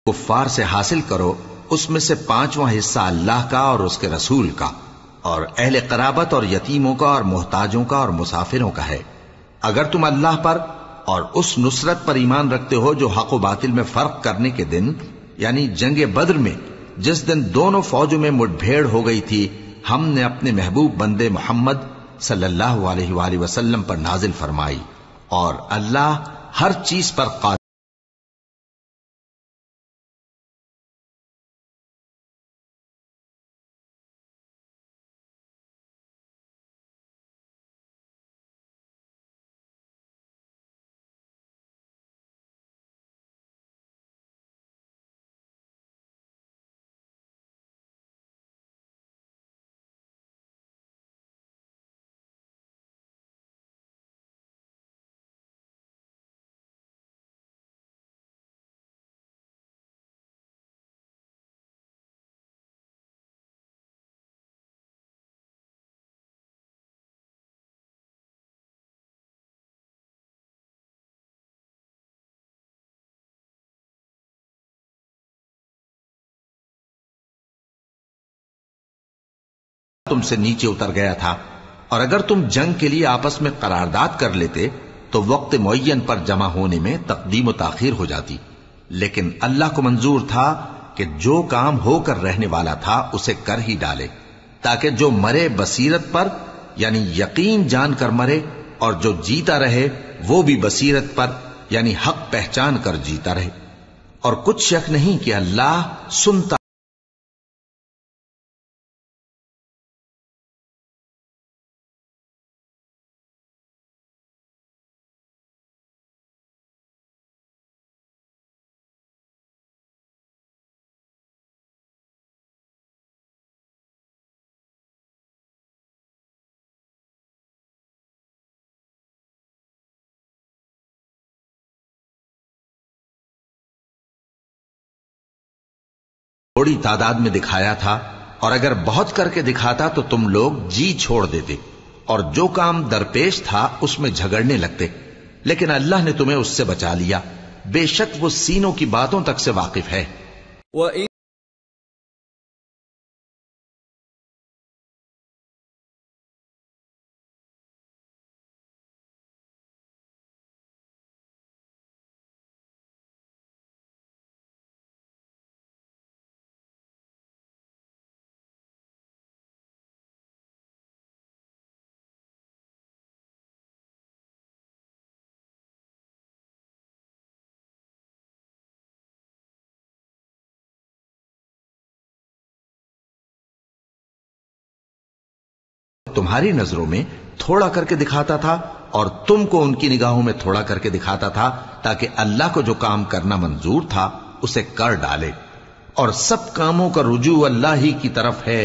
کفار سے حاصل کرو اس میں سے 5واں حصہ اللہ کا اور اس کے رسول کا، اور اہل قرابت اور یتیموں کا اور محتاجوں کا اور مسافروں کا ہے۔ اگر تم اللہ پر اور اس نصرت پر ایمان رکھتے ہو جو حق و باطل میں فرق کرنے کے دن، یعنی جنگ بدر میں جس دن دونوں فوجوں میں مٹ بھیڑ ہو گئی تھی، ہم نے اپنے محبوب بندے محمد صلی اللہ علیہ وآلہ وسلم پر نازل فرمائی، اور اللہ ہر چیز پر قادر۔ تم سے نیچے اتر گیا تھا، اور اگر تم جنگ کے لیے آپس میں قرارداد کر لیتے تو وقت معین پر جمع ہونے میں تقدیم و تاخیر ہو جاتی، لیکن اللہ کو منظور تھا کہ جو کام ہو کر رہنے والا تھا اسے کر ہی ڈالے، تاکہ جو مرے بصیرت پر یعنی یقین جان کر مرے، اور جو جیتا رہے وہ بھی بصیرت پر یعنی حق پہچان کر جیتا رہے۔ اور کچھ شک نہیں کہ اللہ سنتا تھوڑی تعداد میں دکھایا تھا، اور اگر بہت کر کے دکھاتا تو تم لوگ جی چھوڑ دیتے، اور جو کام درپیش تھا اس میں جھگڑنے لگتے، لیکن اللہ نے تمہیں اس سے بچا لیا، بے شک وہ سینوں کی باتوں تک سے واقف ہے۔ وَإِن تمہاری نظروں میں تھوڑا کر کے دکھاتا تھا، اور تم کو ان کی نگاہوں میں تھوڑا کر کے دکھاتا تھا، تاکہ اللہ کو جو کام کرنا منظور تھا اسے کر ڈالے، اور سب کاموں کا رجوع اللہ ہی کی طرف ہے۔